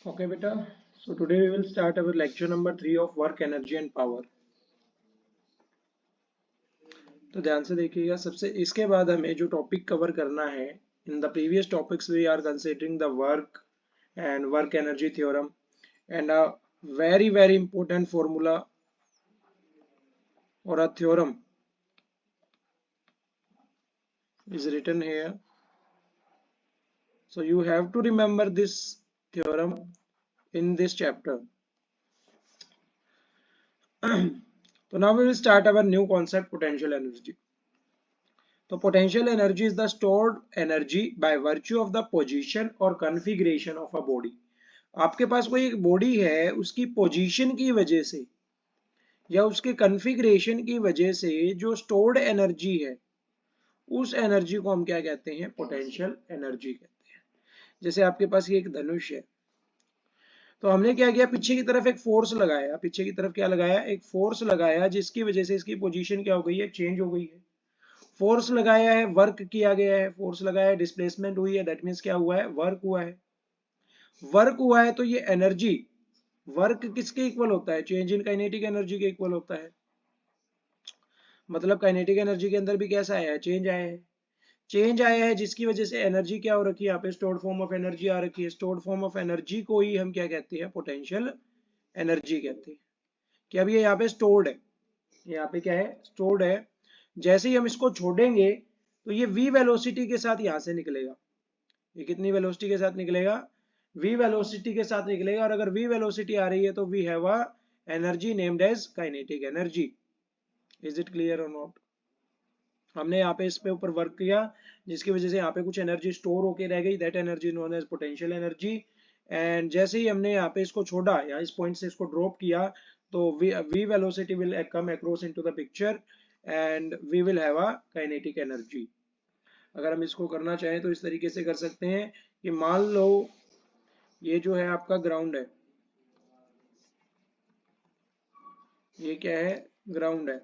Okay, beta. So today we will start our lecture number 3 of work, energy and power. तो ध्यान से देखिएगा सबसे इसके बाद हमें जो टॉपिक कवर करना है in the previous topics we are considering the work and work energy theorem and a very important formula or a theorem is written here. So you have to remember this theorem in this chapter. So now we will start our new concept, potential energy. So potential energy is the stored energy by virtue of the position or configuration of a body. आपके पास कोई एक body है, उसकी position की वजह से या उसके कॉन्फ़िगरेशन की वजह से जो स्टोर्ड एनर्जी है, उस एनर्जी को हम क्या कहते हैं? पोटेंशियल एनर्जी कहते हैं। जैसे आपके पास ये एक धनुष है, तो हमने क्या किया? पीछे की तरफ एक फोर्स लगाया। पीछे की तरफ क्या लगाया? एक फोर्स लगाया, जिसकी वजह से इसकी पोजीशन क्या हो गई है? चेंज हो गई है। फोर्स लगाया है, वर्क किया गया है, फोर्स लगाया है, डिस्प्लेसमेंट हुई है, दैट मीन्स क्या हुआ है? वर्क हुआ है। वर्क हुआ है तो ये एनर्जी, वर्क किसके इक्वल होता है? चेंज इन काइनेटिक एनर्जी के इक्वल होता है। मतलब काइनेटिक एनर्जी के अंदर भी कैसा आया है? चेंज आया है। चेंज आया है जिसकी वजह से एनर्जी क्या हो रखी है? यहाँ पे स्टोर्ड फॉर्म ऑफ एनर्जी आ रखी है। स्टोर्ड फॉर्म ऑफ एनर्जी को ही हम क्या कहते हैं? पोटेंशियल एनर्जी कहते हैं। कि अब ये यहाँ पे स्टोर्ड है, यहाँ पे क्या है? स्टोर्ड है। जैसे ही हम इसको छोड़ेंगे तो ये v वेलोसिटी के साथ यहाँ से निकलेगा। ये कितनी वेलोसिटी के साथ निकलेगा? v वेलोसिटी के साथ निकलेगा। और अगर v वेलोसिटी आ रही है तो we have a energy named as kinetic energy. Is it clear और नॉट? हमने यहाँ पे इस पे ऊपर वर्क किया, जिसकी वजह से यहाँ पे कुछ एनर्जी स्टोर होके रह गई, that energy known as potential energy. And जैसे ही हमने यहाँ पे इसको छोड़ा या इस पॉइंट से इसको ड्रॉप किया, तो v velocity will come across into the picture and we will have a kinetic energy. अगर हम इसको करना चाहें तो इस तरीके से कर सकते हैं कि मान लो ये जो है आपका ग्राउंड है, ये क्या है? ग्राउंड है।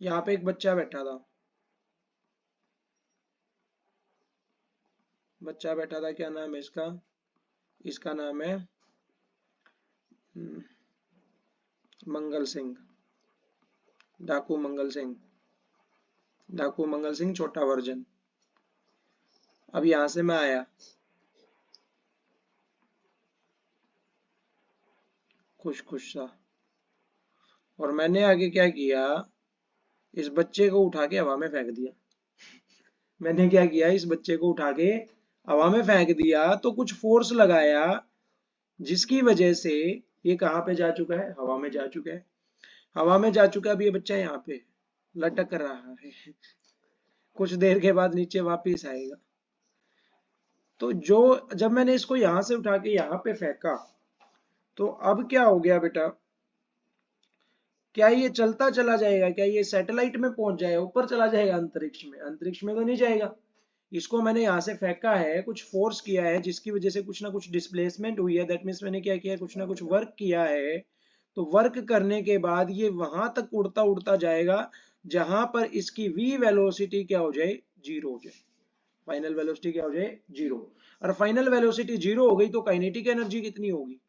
यहाँ पे एक बच्चा बैठा था, बच्चा बैठा था। क्या नाम है इसका? इसका नाम है मंगल सिंह, डाकू मंगल सिंह, डाकू मंगल सिंह छोटा वर्जन। अब यहां से मैं आया, खुश खुश सा, और मैंने आगे क्या किया? इस बच्चे को उठा के हवा में फेंक दिया। मैंने क्या किया? इस बच्चे को उठा के हवा में फेंक दिया, तो कुछ फोर्स लगाया, जिसकी वजह से ये कहाँ पे जा चुका है? हवा में जा चुका है। हवा में जा चुका है। अब ये बच्चा यहाँ पे लटक रहा है, कुछ देर के बाद नीचे वापिस आएगा। तो जो जब मैंने इसको यहां से उठा के यहाँ पे फेंका, तो अब क्या हो गया बेटा? क्या ये चलता चला जाएगा? क्या ये सैटेलाइट में पहुंच जाएगा? ऊपर चला जाएगा अंतरिक्ष में? अंतरिक्ष में तो नहीं जाएगा। इसको मैंने यहाँ से फेंका है, कुछ फोर्स किया है, जिसकी वजह से कुछ ना कुछ डिस्प्लेसमेंट हुई है। दैट मीन्स मैंने क्या किया है? कुछ ना कुछ वर्क किया है। तो वर्क करने के बाद ये वहां तक उड़ता उड़ता जाएगा जहां पर इसकी v वेलोसिटी क्या हो जाए? जीरो हो जाए। फाइनल वेलोसिटी क्या हो जाए? जीरो। और फाइनल वेलोसिटी जीरो हो गई तो काइनेटिक एनर्जी कितनी होगी?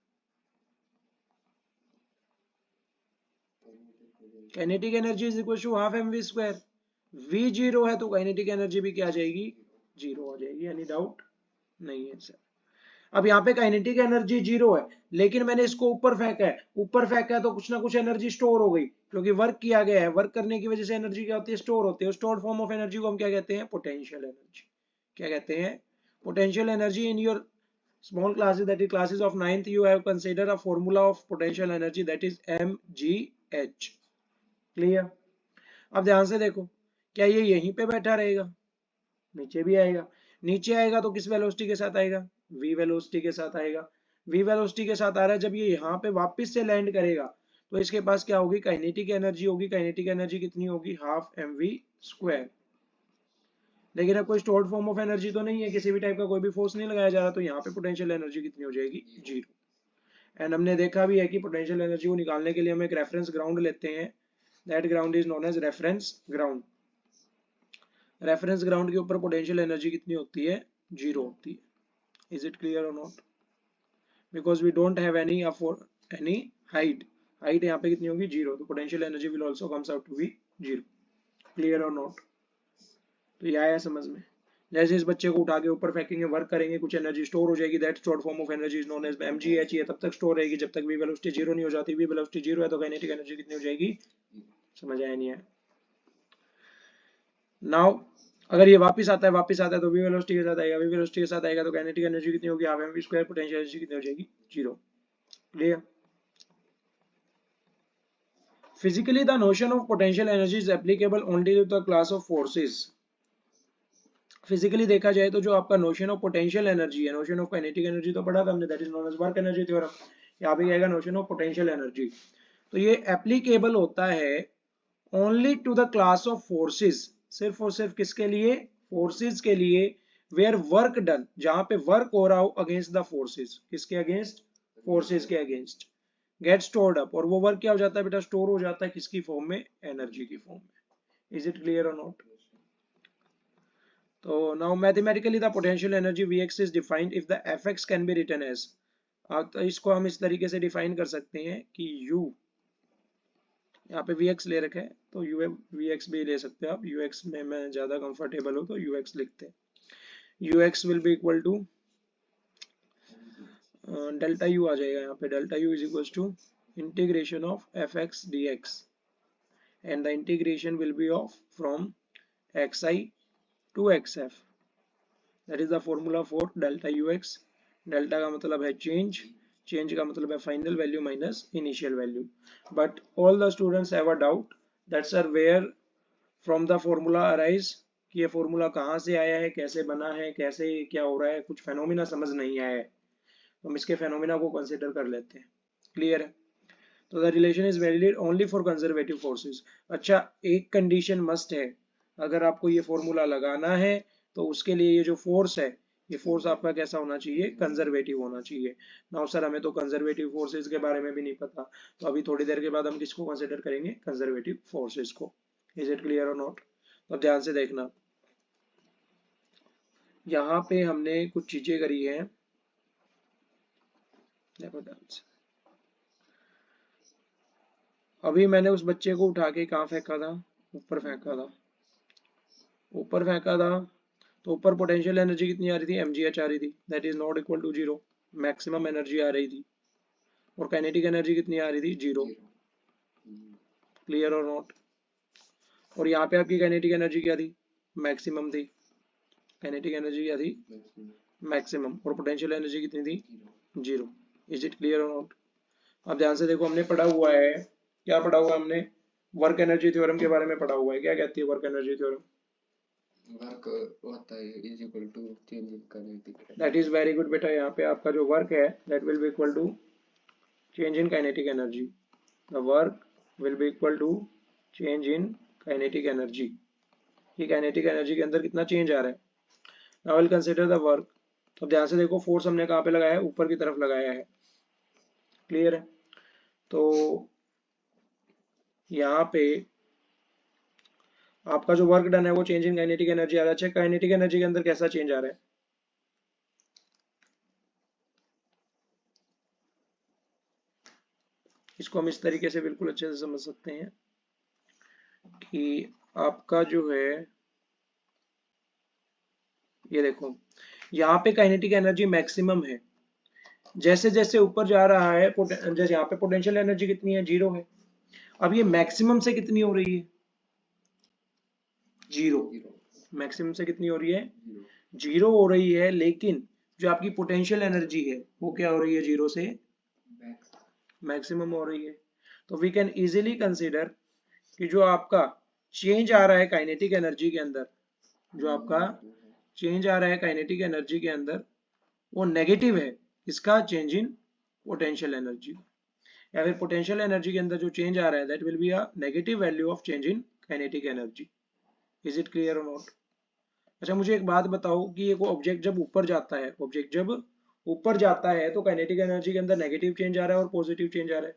Kinetic energy is equal to half M V square. v zero है तो काइनेटिक एनर्जी भी क्या आ जाएगी? जीरो हो जाएगी। यानी डाउट नहीं है सर। अब यहाँ पे काइनेटिक एनर्जी जीरो है, लेकिन मैंने इसको ऊपर फेंका है। ऊपर फेंका है तो कुछ ना कुछ एनर्जी स्टोर हो गई, क्योंकि वर्क किया गया है। वर्क करने की वजह से एनर्जी क्या होती है? स्टोर होती है। स्टोर्ड फॉर्म ऑफ एनर्जी को हम क्या कहते हैं? Potential energy. क्या कहते हैं? Potential energy. In your small classes, that is classes of 9th, you have considered a formula of potential energy, that is mgh. Clear? अब ध्यान से देखो, क्या ये यहीं पे बैठा रहेगा? नीचे भी आएगा। नीचे आएगा तो किस वेलोसिटी के साथ आएगा? v वेलोसिटी के साथ आएगा। v वेलोसिटी के साथ आ रहा है। जब ये यहाँ पे वापस से लैंड करेगा तो इसके पास क्या होगी? काइनेटिक एनर्जी होगी। काइनेटिक एनर्जी कितनी होगी? Half M V square. लेकिन अब कोई स्टोर्ड फॉर्म ऑफ एनर्जी तो नहीं है, किसी भी टाइप का कोई भी फोर्स नहीं लगाया जा रहा, तो यहाँ पे पोटेंशियल एनर्जी कितनी हो जाएगी? जीरो। एंड हमने देखा भी है कि पोटेंशियल एनर्जी को निकालने के लिए हम एक रेफरेंस ग्राउंड लेते हैं। That ground is known as reference ground. Reference ground के ऊपर पोटेंशियल एनर्जी कितनी होती है? 0 होती है। इज इट क्लियर और not? Because we don't have any any height, height यहाँ पे कितनी होगी? 0, तो potential energy will also comes out to be 0। Clear और नॉट? तो ये आया समझ में? जैसे इस बच्चे को उठा के ऊपर फेंकेंगे, वर्क करेंगे, कुछ एनर्जी स्टोर हो जाएगी, that stored form of energy is known as mgh। ये तब तक स्टोर रहेगी जब तक v वेलोसिटी 0 नहीं हो जाती। v वेलोसिटी 0 है तो काइनेटिक एनर्जी कितनी हो जाएगी? समझ आया नहीं है? नाउ अगर ये वापस आता है तो v वेलोसिटी के साथ आएगा, v वेलोसिटी के साथ आएगा तो काइनेटिक एनर्जी कितनी होगी? Half mv square. Potential energy कितनी हो जाएगी? 0। Clear? Physically, the notion of potential energy is applicable only to the class of forces. Physically देखा जाए तो जो आपका नोशन ऑफ पोटेंशियल एनर्जी है, नोशन ऑफ काइनेटिक एनर्जी तो पढ़ा था हमने, that is known as work energy theorem. यहाँ पे आएगा नोशन ऑफ पोटेंशियल एनर्जी। तो ये एप्लीकेबल होता है only to the class of forces, सिर्फ और सिर्फ किसके लिए? फोर्सेस के लिए। वेयर वर्क डन, जहां पे वर्क हो रहा हो अगेंस्ट द फोर्सेस। किसके अगेंस्ट? फोर्सेस के अगेंस्ट। गेट स्टोर्ड अप, और वो वर्क क्या हो जाता है बेटा? स्टोर हो जाता है किसकी फॉर्म में? एनर्जी की फॉर्म में। इज इट क्लियर और नॉट? तो now mathematically the potential energy Vx is defined if the Fx can be written as. तो इसको हम इस तरीके से डिफाइन कर सकते हैं कि u, यहाँ पे Vx ले रखा है तो u Vx भी ले सकते हैं आप। Ux में मैं ज्यादा कंफर्टेबल हूँ तो Ux लिखते हैं। Ux will be equal to delta u आ जाएगा यहाँ पे। Delta u is equal to integration of fx dx and the integration will be of from xi to xf, that is the formula for delta ux। Delta का मतलब है change, change का मतलब है final value minus initial value. But all the students have a doubt that sir where from the formula arise, कि ये formula कहाँ से आया है, कैसे बना है, कैसे क्या हो रहा है, कुछ फेनोमिना समझ नहीं आया है, तो हम इसके फेनोमिना को कंसिडर कर लेते हैं। क्लियर है? तो the relation is valid only for conservative forces. अच्छा, एक कंडीशन मस्ट है, अगर आपको ये फॉर्मूला लगाना है तो उसके लिए ये जो फोर्स है, ये फोर्स आपका कैसा होना चाहिए? कंजर्वेटिव होना चाहिए। नाउ सर हमें तो कंजर्वेटिव फोर्सेस के बारे में भी नहीं पता, तो अभी थोड़ी देर के बाद हम किसको कंसिडर करेंगे? कंजर्वेटिव फोर्सेस को। इज इट क्लियर और नॉट? तो ध्यान से देखना, यहाँ पे हमने कुछ चीजें करी है। देखो ध्यान से, अभी मैंने उस बच्चे को उठा के कहाँ फेंका था? ऊपर फेंका था। ऊपर फेंका था तो ऊपर पोटेंशियल एनर्जी कितनी आ रही थी? mgh आ रही थी, that is not equal to 0। Maximum energy आ रही थी। और काइनेटिक एनर्जी कितनी आ रही थी? 0। क्लियर और नॉट? और यहाँ पे आपकी काइनेटिक एनर्जी क्या थी? मैक्सिमम थी। काइनेटिक एनर्जी क्या थी? मैक्सिमम। और पोटेंशियल एनर्जी कितनी थी? 0। इज इट क्लियर और नॉट? अब ध्यान से देखो, हमने पढ़ा हुआ है, क्या पढ़ा हुआ है हमने? वर्क एनर्जी थ्योरम के बारे में पढ़ा हुआ है। क्या कहती है वर्क एनर्जी थ्योरम? वर्क होता है is equal to change in kinetic. That is very good बेटा। यहाँ पे आपका जो वर्क है that will be equal to change in kinetic energy. The work will be equal to change in kinetic energy. ये kinetic energy के अंदर कितना चेंज आ रहा है? Now will consider the work. तो ध्यान से देखो, फोर्स हमने कहाँ पे लगाया है? ऊपर की तरफ लगाया है। क्लियर है? तो यहाँ पे आपका जो वर्क डन है वो चेंज इन काइनेटिक एनर्जी आ रहा है। अच्छा, काइनेटिक एनर्जी के अंदर कैसा चेंज आ रहा है? इसको हम इस तरीके से बिल्कुल अच्छे से समझ सकते हैं कि आपका जो है, ये देखो यहाँ पे काइनेटिक एनर्जी मैक्सिमम है। जैसे जैसे ऊपर जा रहा है, जैसे यहाँ पे पोटेंशियल एनर्जी कितनी है? 0 है। अब ये मैक्सिमम से कितनी हो रही है? 0। मैक्सिमम से कितनी हो रही है? 0 हो रही है, लेकिन जो आपकी पोटेंशियल एनर्जी है वो क्या हो रही है? 0 से मैक्सिमम हो रही है। तो वी कैन इजीली कंसीडर कि जो आपका चेंज आ रहा है काइनेटिक एनर्जी के अंदर, जो आपका चेंज आ रहा है काइनेटिक एनर्जी के अंदर, वो नेगेटिव है। इसका चेंज इन पोटेंशियल एनर्जी, या फिर पोटेंशियल एनर्जी के अंदर जो चेंज आ रहा है that will be a negative value of change in kinetic energy. Is it clear और नॉट? अच्छा, मुझे एक बात बताओ कि एक ऑब्जेक्ट जब ऊपर जाता है, ऑब्जेक्ट जब ऊपर जाता है तो काइनेटिक एनर्जी के अंदर नेगेटिव चेंज आ रहा है और पॉजिटिव चेंज आ रहा है?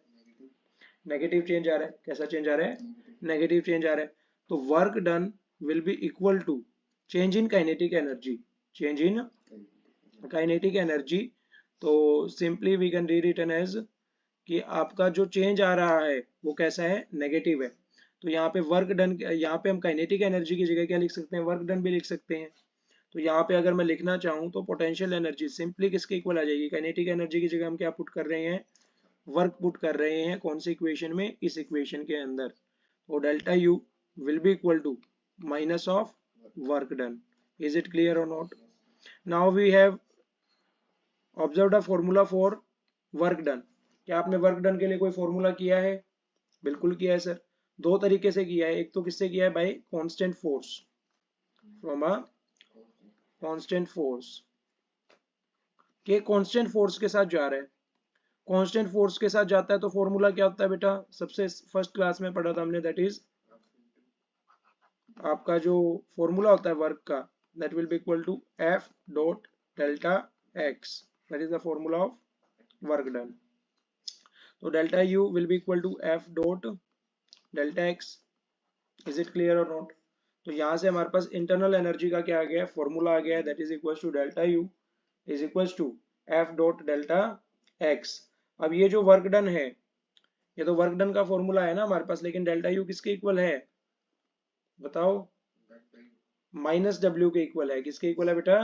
नेगेटिव चेंज आ रहा है। कैसा चेंज आ रहा है? नेगेटिव चेंज आ रहा है। तो work done will be equal to change in kinetic energy, change in kinetic energy. तो simply we can rewritten as कि आपका जो चेंज आ रहा है वो कैसा है, नेगेटिव है। तो यहाँ पे वर्क डन, यहाँ पे हम काइनेटिक एनर्जी की जगह क्या लिख सकते हैं, वर्क डन भी लिख सकते हैं। तो यहाँ पे अगर मैं लिखना चाहूँ तो पोटेंशियल एनर्जी सिंपली किसके इक्वल आ जाएगी, काइनेटिक एनर्जी की जगह हम क्या पुट कर रहे हैं, वर्क पुट कर रहे हैं। कौन से इक्वेशन में, इस इक्वेशन के अंदर। तो delta U will be equal to minus of work done. Is it clear और not? Now we have observed a formula for work done. क्या आपने वर्क डन के लिए कोई फॉर्मूला किया है? बिल्कुल किया है सर। दो तरीके से किया है, एक तो किससे किया है, bye constant force, from a constant force, के कांस्टेंट फोर्स के साथ जा रहा है। कांस्टेंट फोर्स के साथ जाता है तो फॉर्मूला क्या होता है बेटा, सबसे फर्स्ट क्लास में पढ़ा था हमने, दैट इज आपका जो फॉर्मूला होता है वर्क का, that will be equal to F dot delta X, that is the formula of work done. तो delta U will be equal to F dot delta X. Is it clear और not? तो यहाँ से हमारे पास internal energy का क्या आ गया है, फॉर्मूला आ गया है, that is equal to delta U is equal to F dot delta X. अब ये जो वर्क डन है, ये तो वर्क डन का फॉर्मूला है ना हमारे पास, लेकिन डेल्टा यू किसके इक्वल है बताओ, माइनस डब्ल्यू के इक्वल है। किसके इक्वल है बेटा,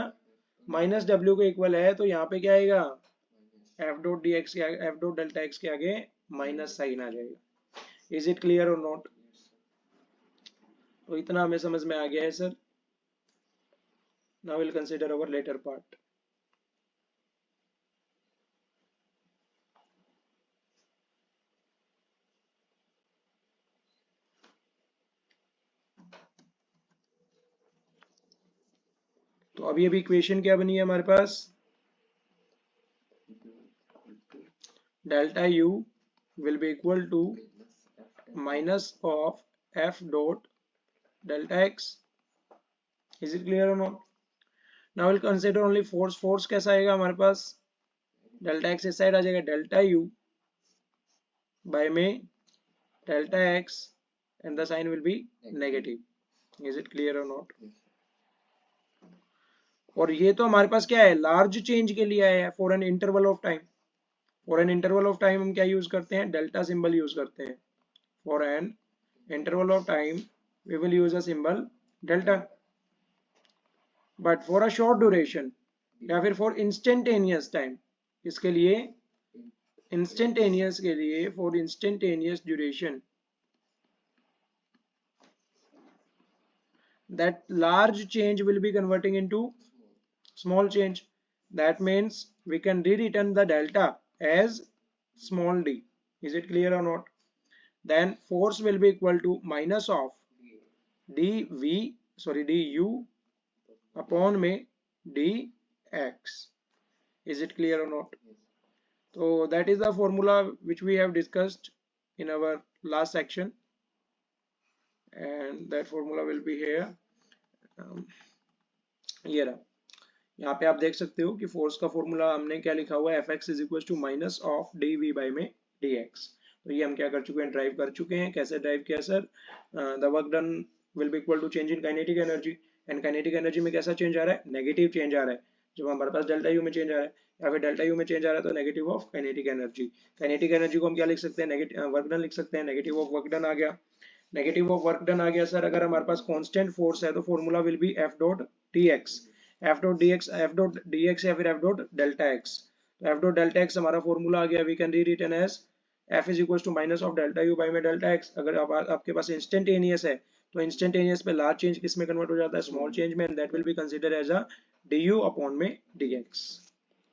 माइनस डब्ल्यू के इक्वल है। तो यहाँ पे क्या आएगा, एफ डॉट डी एक्स के आगे, एफ डॉट डेल्टा एक्स के आगे माइनस साइन आ जाएगा। इज इट क्लियर और नॉट? तो इतना हमें समझ में आ गया है sir. Now will consider our latter part. तो अभी अभी इक्वेशन क्या बनी है हमारे पास, delta U will be equal to minus of F dot delta X. Is it clear और not? Now will consider only force. Force कैसा आएगा हमारे पास, डेल्टा एक्स इस साइड आ जाएगा, डेल्टा यू बाय में delta X and the sign will be negative. Is it clear और नॉट? और ये तो हमारे पास क्या है, लार्ज चेंज के लिए आया है, for an interval of time. For an interval of time हम क्या यूज करते हैं, डेल्टा सिंबल यूज करते हैं। For an interval of time we will use a symbol delta. But for a short duration या फिर फॉर इंस्टेंटेनियस टाइम, इसके लिए इंस्टेंटेनियस के लिए, for instantaneous duration, that large change will be converting into small change. That means we can rewritten the delta as small d. Is it clear or not? Then force will be equal to minus of du upon में dx. Is it clear or not? So that is the formula which we have discussed in our last section, and that formula will be here. ये रहा, यहाँ पे आप देख सकते हो कि फोर्स का फॉर्मूला हमने क्या लिखा हुआ है, F X is equal to minus of D V by में डी एक्स। तो ये हम क्या कर चुके हैं, ड्राइव कर चुके हैं। कैसे ड्राइव किया sir, the work done will be equal to change in kinetic energy, and kinetic energy में कैसा चेंज आ रहा है, नेगेटिव चेंज आ रहा है। जब हमारे पास डेल्टा यू में चेंज आ रहा है या फिर डेल्टा यू में चेंज आ रहा है तो negative of kinetic energy. Kinetic energy को हम क्या लिख सकते हैं, नेगेटिव वर्क डन लिख सकते हैं, नेगेटिव ऑफ वर्क डन आ गया। नेगेटिव ऑफ वर्क डन आ गया सर, अगर हमारे पास कांस्टेंट फोर्स है तो formula will be F dot D X, F dot D X, F dot D X या फिर एफ डॉट डेल्टा एक्स। तो एफ डॉट डेल्टा एक्स हमारा फॉर्मूला आ गया, we can rewritten as F is equal to minus of delta U by में delta x. अगर आपके पास instantaneous है तो इंस्टेंटेनियस पे लार्ज चेंज किस में कन्वर्ट हो जाता है, स्मॉल चेंज में, and that will be consider as a D U upon में डी एक्स।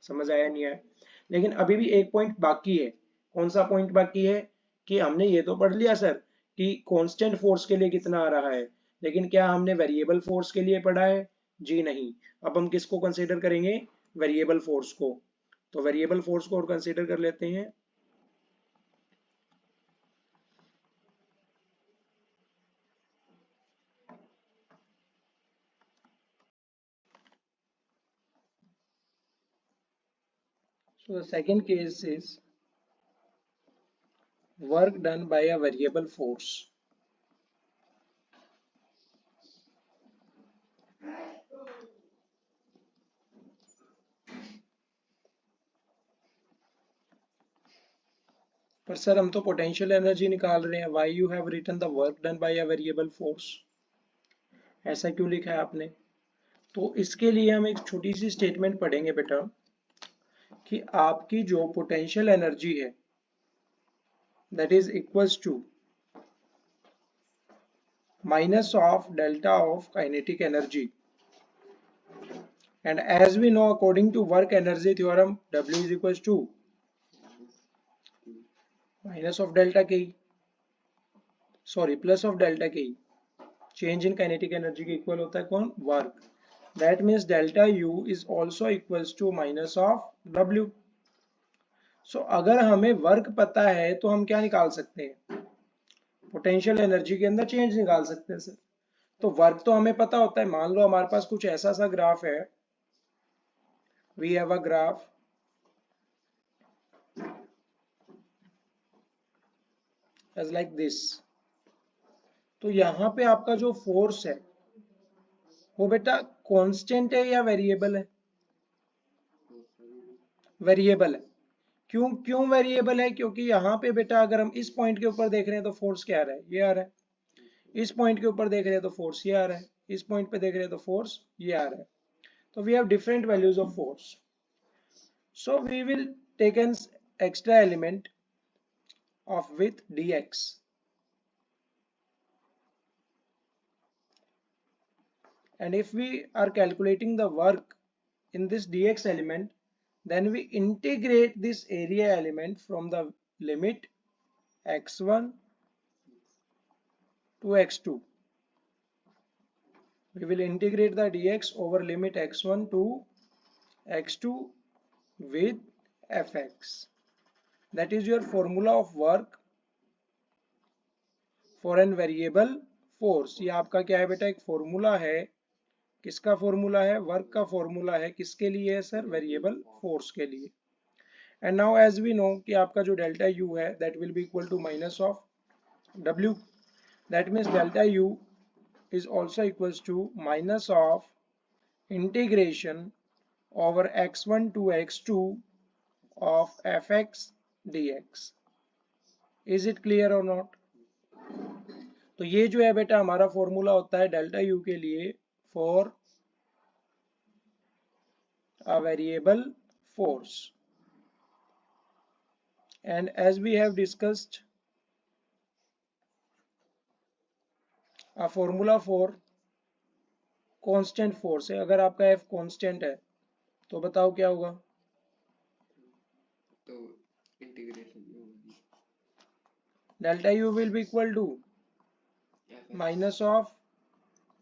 समझ आया नहीं आया? लेकिन अभी भी एक पॉइंट बाकी है। कौन सा पॉइंट बाकी है, कि हमने ये तो पढ़ लिया सर कि कांस्टेंट फोर्स के लिए कितना आ रहा है, लेकिन क्या हमने वेरिएबल फोर्स के लिए पढ़ा है? जी नहीं। अब हम किसको कंसीडर करेंगे, वेरिएबल फोर्स को। तो वेरिएबल फोर्स को और कंसीडर कर लेते हैं। So the second case is work done by a variable force. पर सर हम तो पोटेंशियल एनर्जी निकाल रहे हैं. Why you have written the work done by a variable force? ऐसा क्यों लिखा है आपने? तो इसके लिए हम एक छोटी सी स्टेटमेंट पढ़ेंगे बेटा कि आपकी जो पोटेंशियल एनर्जी है that is equals to minus of delta of kinetic energy, and as we know according to work energy theorem W is equals to minus of delta K, sorry plus of delta K. Change in kinetic energy के equal होता है कौन? Work. That means delta U is also equals to minus of W. So अगर हमें work पता है तो हम क्या निकाल सकते हैं? पोटेंशियल एनर्जी के अंदर चेंज निकाल सकते हैं सर. तो वर्क तो हमें पता होता है. मान लो हमारे पास कुछ ऐसा सा ग्राफ है. We have a graph as like this. तो यहाँ पे आपका जो फोर्स है वो बेटा कांस्टेंट है या वेरिएबल है? वेरिएबल है. क्यों क्यों वेरिएबल है? क्योंकि यहाँ पे बेटा अगर हम इस पॉइंट के ऊपर देख रहे हैं तो फोर्स क्या आ रहा है? ये आ रहा है. इस पॉइंट के ऊपर देख रहे हैं तो फोर्स ये आ रहा है. इस पॉइंट पे देख रहे हैं तो फोर्स ये आ रहा है. तो we have different values of force. So we will take an extra element of with dx, and if we are calculating the work in this dx element, then we integrate this area element from the limit x1 to x2. We will integrate the dx over limit x1 to x2 with fx. That is your formula of work for an variable force. ये आपका क्या है बेटा? एक formula है. किसका formula है? Work का फॉर्मूला है. किसके लिए है सर? वेरिएबल फोर्स के लिए. And now as we know कि आपका जो डेल्टा यू है that will be equal to minus of W. That means delta U is also equals to minus of integration over x1 to x2 of fx dx. Is it clear or not? तो ये जो है बेटा हमारा formula होता है delta U के लिए for a variable force. And as we have discussed, a formula for constant force है. अगर आपका f constant है तो बताओ क्या होगा? तो integration delta U will be equal to minus of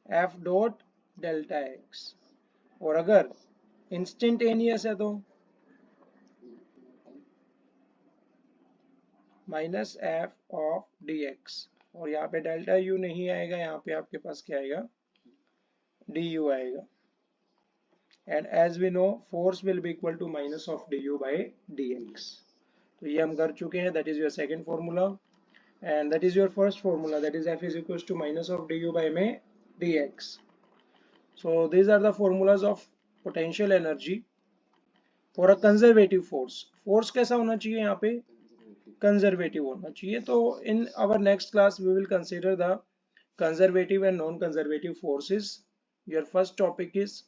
f dot delta x. और अगर इंस्टेंटेनियस है तो माइनस एफ ऑफ dx. और यहाँ पे डेल्टा यू नहीं आएगा, यहाँ पे आपके पास क्या आएगा? du आएगा. And as we know force will be equal to minus of du by dx. तो ये हम कर चुके हैं. That is your second formula. And that is your first formula, that is f is equal to minus of du by में dx. So these are the formulas of potential energy for a conservative force. Force कैसा होना चाहिए यहाँ पे? Conservative होना चाहिए. तो in our next class we will consider the conservative and non conservative forces. Your first topic is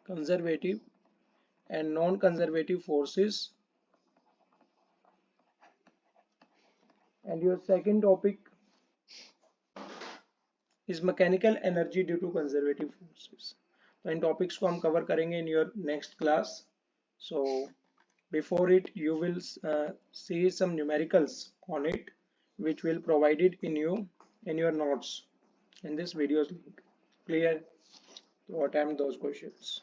conservative and non-conservative forces, and your second topic is mechanical energy due to conservative forces. तो इन topics को हम cover करेंगे in your next class. So before it you will see some numericals on it which will provided in your notes in this video's link. Clear? To attempt those questions.